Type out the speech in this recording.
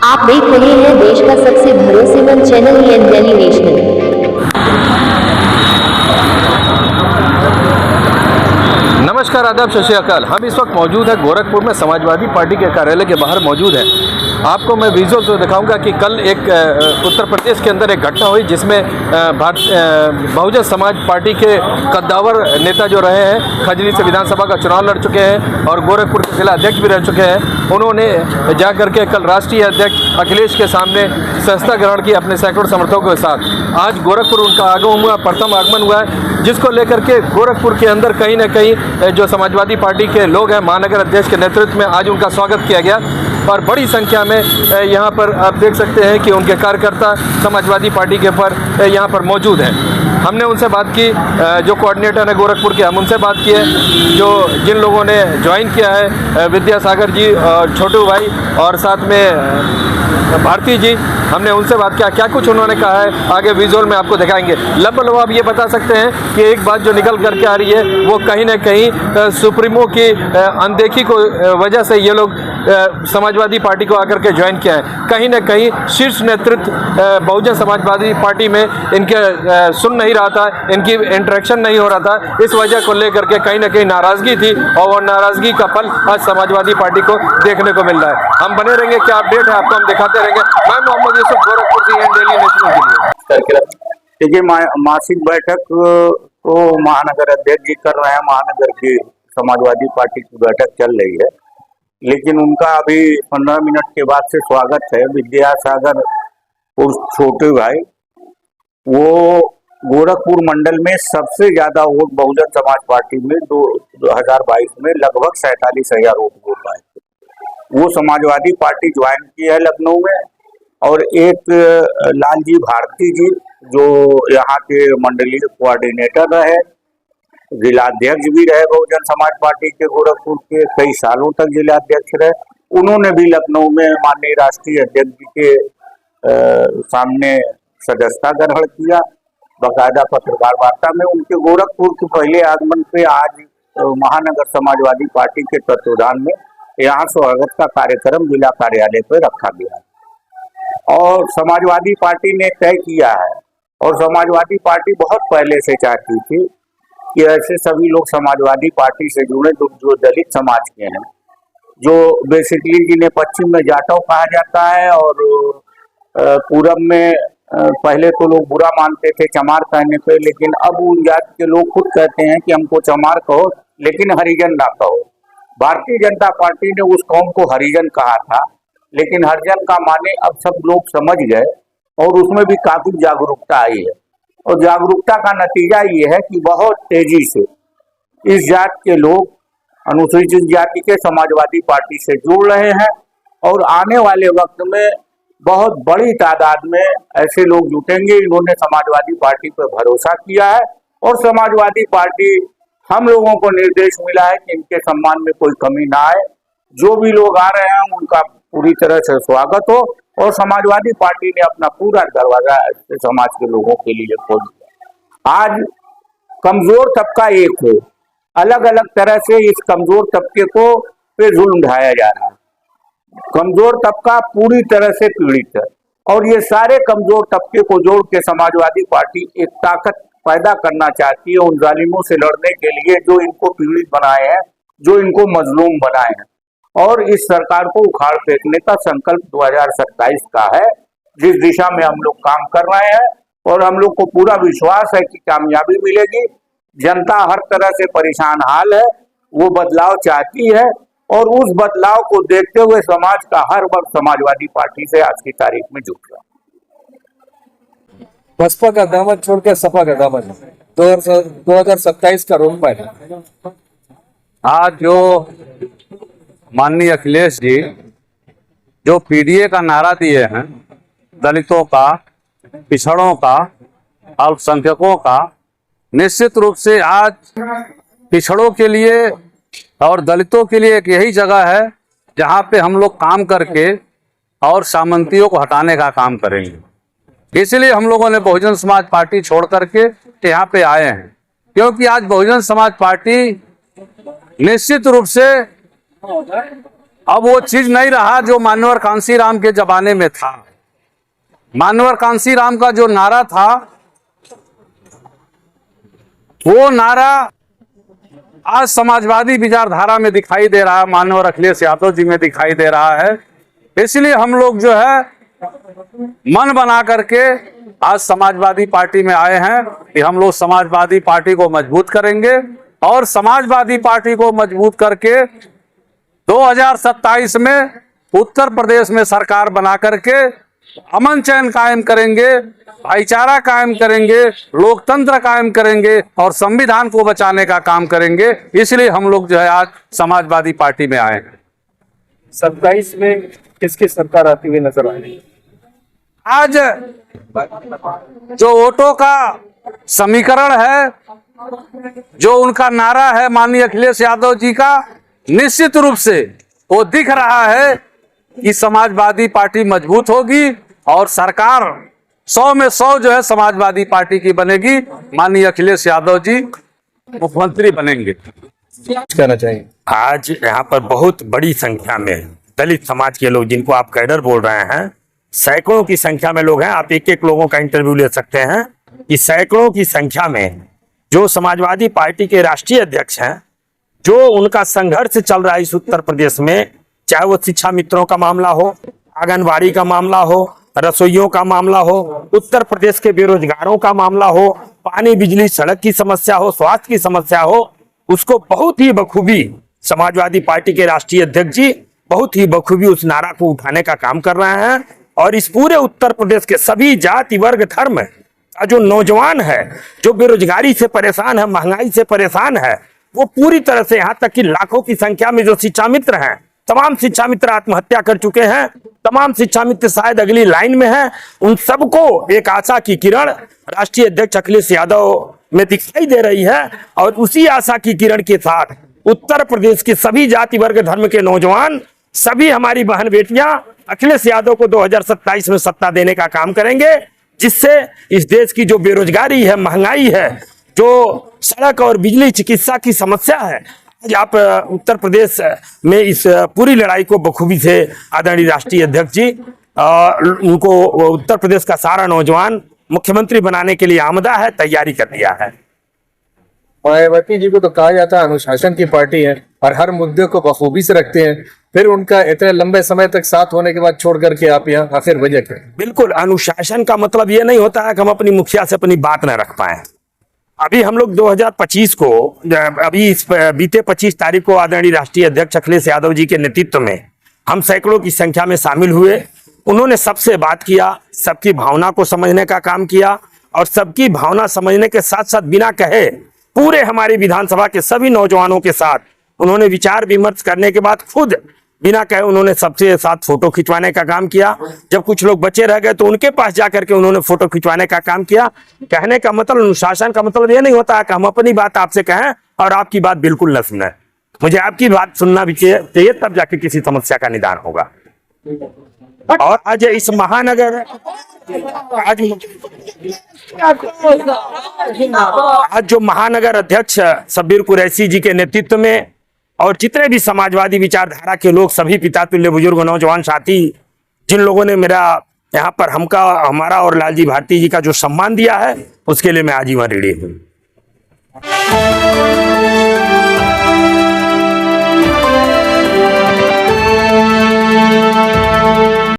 आप देख रहे हैं देश का सबसे भरोसेमंद चैनल एन दिल्ली नेशनल। नमस्कार, आदाब, सत श्री अकाल। हम इस वक्त मौजूद है गोरखपुर में, समाजवादी पार्टी के कार्यालय के बाहर मौजूद है। आपको मैं विजुअल से दिखाऊंगा कि कल एक उत्तर प्रदेश के अंदर एक घटना हुई जिसमें बहुजन समाज पार्टी के कद्दावर नेता जो रहे हैं, खजनी से विधानसभा का चुनाव लड़ चुके हैं और गोरखपुर के जिला अध्यक्ष भी रह चुके हैं, उन्होंने जा करके कल राष्ट्रीय अध्यक्ष अखिलेश के सामने सदस्यता ग्रहण की अपने सैकड़ों समर्थकों के साथ। आज गोरखपुर उनका आगमन हुआ, प्रथम आगमन हुआ है, जिसको लेकर के गोरखपुर के अंदर कहीं ना कहीं जो समाजवादी पार्टी के लोग हैं, महानगर अध्यक्ष के नेतृत्व में आज उनका स्वागत किया गया और बड़ी संख्या में यहाँ पर आप देख सकते हैं कि उनके कार्यकर्ता समाजवादी पार्टी के पर यहाँ पर मौजूद हैं। हमने उनसे बात की, जो कोऑर्डिनेटर है गोरखपुर के, हम उनसे बात की है, जिन लोगों ने ज्वाइन किया है, विद्यासागर जी और छोटू भाई और साथ में भारती जी, हमने उनसे बात किया। क्या कुछ उन्होंने कहा है आगे विजुअल में आपको दिखाएंगे। लगभग आप ये बता सकते हैं कि एक बात जो निकल करके आ रही है वो कहीं ना कहीं सुप्रीमो की अनदेखी को वजह से ये लोग समाजवादी पार्टी को आकर के ज्वाइन किया है। कहीं ना कहीं शीर्ष नेतृत्व बहुजन समाजवादी पार्टी में इनके सुन नहीं रहा था, इनकी इंटरेक्शन नहीं हो रहा था। इस वजह को लेकर के कहीं ना कहीं नाराजगी थी और वो नाराजगी का फल आज समाजवादी पार्टी को देखने को मिल रहा है। हम बने रहेंगे, क्या अपडेट है आपको हम दिखाते रहेंगे। मैं मोहम्मद यूसुफ, गोरखपुर से एन दिल्ली नेशनल के लिए। देखिए, मासिक बैठक तो महानगर अध्यक्ष जी कर रहे हैं, महानगर की समाजवादी पार्टी की बैठक चल रही है, लेकिन उनका अभी 15 मिनट के बाद से स्वागत है। विद्यासागर उर्फ छोटे भाई, वो गोरखपुर मंडल में सबसे ज्यादा वोट बहुजन समाज पार्टी में 2022 में लगभग 47,000 वोट पाए। वो समाजवादी पार्टी ज्वाइन की है लखनऊ में। और एक लालजी भारती जी जो यहाँ के मंडलीय कोऑर्डिनेटर रहे, जिलाध्यक्ष भी रहे बहुजन समाज पार्टी के गोरखपुर के, कई सालों तक जिलाध्यक्ष रहे, उन्होंने भी लखनऊ में माननीय राष्ट्रीय अध्यक्ष जी के सामने सदस्यता ग्रहण किया। बाकायदा पत्रकार वार्ता में उनके गोरखपुर के पहले आगमन पे आज महानगर समाजवादी पार्टी के तत्वाधान में यहाँ स्वागत का कार्यक्रम जिला कार्यालय पर रखा गया और समाजवादी पार्टी ने तय किया है, और समाजवादी पार्टी बहुत पहले से चाहती थी कि ऐसे सभी लोग समाजवादी पार्टी से जुड़े जो दलित समाज के हैं, जो बेसिकली जिन्हें पश्चिम में जाटव कहा जाता है और पूरब में पहले तो लोग बुरा मानते थे चमार कहने पे, लेकिन अब उन जात के लोग खुद कहते हैं कि हमको चमार कहो लेकिन हरिजन ना कहो। भारतीय जनता पार्टी ने उस कौम को हरिजन कहा था, लेकिन हरिजन का माने अब सब लोग समझ गए और उसमें भी काफी जागरूकता आई है। और जागरूकता का नतीजा ये है कि बहुत तेजी से इस जात के लोग अनुसूचित जाति के समाजवादी पार्टी से जुड़ रहे हैं और आने वाले वक्त में बहुत बड़ी तादाद में ऐसे लोग जुटेंगे। इन्होंने समाजवादी पार्टी पर भरोसा किया है और समाजवादी पार्टी, हम लोगों को निर्देश मिला है कि इनके सम्मान में कोई कमी ना आए। जो भी लोग आ रहे हैं उनका पूरी तरह से स्वागत हो और समाजवादी पार्टी ने अपना पूरा दरवाजा समाज के लोगों के लिए खोल दिया। आज कमजोर तबका एक हो, अलग अलग तरह से इस कमजोर तबके को पे जुल्म ढाया जा रहा है। कमजोर तबका पूरी तरह से पीड़ित है और ये सारे कमजोर तबके को जोड़ के समाजवादी पार्टी एक ताकत पैदा करना चाहती है उन जालिमों से लड़ने के लिए जो इनको पीड़ित बनाए हैं, जो इनको मजलूम बनाए हैं। और इस सरकार को उखाड़ फेंकने का संकल्प 2027 का है, जिस दिशा में हम लोग काम कर रहे हैं और हम लोग को पूरा विश्वास है कि कामयाबी मिलेगी। जनता हर तरह से परेशान हाल है, वो बदलाव चाहती है और उस बदलाव को देखते हुए समाज का हर वर्ग समाजवादी पार्टी से आज की तारीख में जुट रहा है। बसपा का दामन छोड़ के सपा का दामन 2027 का रोड मैप। आज जो माननीय अखिलेश जी जो पीडीए का नारा दिए हैं, दलितों का, पिछड़ों का, अल्पसंख्यकों का, निश्चित रूप से आज पिछड़ों के लिए और दलितों के लिए एक यही जगह है जहां पे हम लोग काम करके और सामंतियों को हटाने का काम करेंगे। इसलिए हम लोगों ने बहुजन समाज पार्टी छोड़ करके यहाँ पे आए हैं, क्योंकि आज बहुजन समाज पार्टी निश्चित रूप से अब वो चीज नहीं रहा जो मान्यवर कांसीराम के जमाने में था। मान्यवर कांसीराम का जो नारा था, वो नारा आज समाजवादी विचारधारा में दिखाई दे रहा है, मान्यवर अखिलेश यादव जी में दिखाई दे रहा है। इसलिए हम लोग जो है मन बना करके आज समाजवादी पार्टी में आए हैं कि हम लोग समाजवादी पार्टी को मजबूत करेंगे और समाजवादी पार्टी को मजबूत करके 2027 में उत्तर प्रदेश में सरकार बना करके अमन चैन कायम करेंगे, भाईचारा कायम करेंगे, लोकतंत्र कायम करेंगे और संविधान को बचाने का काम करेंगे। इसलिए हम लोग जो है आज समाजवादी पार्टी में आए हैं। 27 में किसकी सरकार आती हुई नजर आ रही है? आज जो वोटों का समीकरण है, जो उनका नारा है माननीय अखिलेश यादव जी का, निश्चित रूप से वो दिख रहा है कि समाजवादी पार्टी मजबूत होगी और सरकार 100 में 100 जो है समाजवादी पार्टी की बनेगी। माननीय अखिलेश यादव जी मुख्यमंत्री बनेंगे। कहना चाहिए आज यहाँ पर बहुत बड़ी संख्या में दलित समाज के लोग, जिनको आप कैडर बोल रहे हैं, सैकड़ों की संख्या में लोग हैं। आप एक एक लोगों का इंटरव्यू ले सकते हैं कि सैकड़ों की संख्या में जो समाजवादी पार्टी के राष्ट्रीय अध्यक्ष हैं, जो उनका संघर्ष चल रहा है इस उत्तर प्रदेश में, चाहे वो शिक्षा मित्रों का मामला हो, आंगनबाड़ी का मामला हो, रसोइयों का मामला हो, उत्तर प्रदेश के बेरोजगारों का मामला हो, पानी बिजली सड़क की समस्या हो, स्वास्थ्य की समस्या हो, उसको बहुत ही बखूबी समाजवादी पार्टी के राष्ट्रीय अध्यक्ष जी बहुत ही बखूबी उस नारा को उठाने का काम कर रहे हैं। और इस पूरे उत्तर प्रदेश के सभी जाति वर्ग धर्म का जो नौजवान है, जो बेरोजगारी से परेशान है, महंगाई से परेशान है, वो पूरी तरह से, यहाँ तक कि लाखों की संख्या में जो शिक्षा मित्र हैं, तमाम शिक्षा मित्र आत्महत्या कर चुके हैं, तमाम शिक्षा मित्र शायद अगली लाइन में हैं, उन सबको एक आशा की किरण राष्ट्रीय अध्यक्ष अखिलेश यादव में दिखाई दे रही है। और उसी आशा की किरण के साथ उत्तर प्रदेश के सभी जाति वर्ग धर्म के नौजवान, सभी हमारी बहन बेटियां अखिलेश यादव को 2027 में सत्ता देने का काम करेंगे, जिससे इस देश की जो बेरोजगारी है, महंगाई है, जो सड़क और बिजली चिकित्सा की समस्या है, आज आप उत्तर प्रदेश में इस पूरी लड़ाई को बखूबी से आदरणीय राष्ट्रीय अध्यक्ष जी, उनको उत्तर प्रदेश का सारा नौजवान मुख्यमंत्री बनाने के लिए आमदा है, तैयारी कर दिया है। मायावती जी को तो कहा जाता है अनुशासन की पार्टी है और हर मुद्दे को बखूबी से रखते हैं, फिर उनका इतने लंबे समय तक साथ होने के बाद छोड़ करके आप यहाँ, आखिर वजह क्या? बिल्कुल, अनुशासन का मतलब ये नहीं होता है कि हम अपनी मुखिया से अपनी बात न रख पाए। अभी हम लोग 2025 को, अभी इस बीते 25 तारीख को आदरणीय राष्ट्रीय अध्यक्ष अखिलेश यादव जी के नेतृत्व में हम सैकड़ों की संख्या में शामिल हुए। उन्होंने सबसे बात किया, सबकी भावना को समझने का काम किया और सबकी भावना समझने के साथ साथ बिना कहे पूरे हमारी विधानसभा के सभी नौजवानों के साथ उन्होंने विचार विमर्श करने के बाद खुद बिना कहे उन्होंने सबसे साथ फोटो खिंचवाने का काम किया। जब कुछ लोग बचे रह गए तो उनके पास जाकर के उन्होंने फोटो खिंचवाने का काम किया। कहने का मतलब, अनुशासन का मतलब ये नहीं होता है कि हम अपनी बात आपसे कहें और आपकी बात बिल्कुल न सुने। मुझे आपकी बात सुनना भी चाहिए, तब जाके किसी समस्या का निदान होगा। और आज इस महानगर आज जो महानगर अध्यक्ष शब्बीर कुरैशी जी के नेतृत्व में और जितने भी समाजवादी विचारधारा के लोग, सभी पिता तुल्य बुजुर्ग नौजवान साथी, जिन लोगों ने मेरा यहाँ पर हमारा और लालजी भारती जी का जो सम्मान दिया है, उसके लिए मैं आजीवन ऋणी हूँ।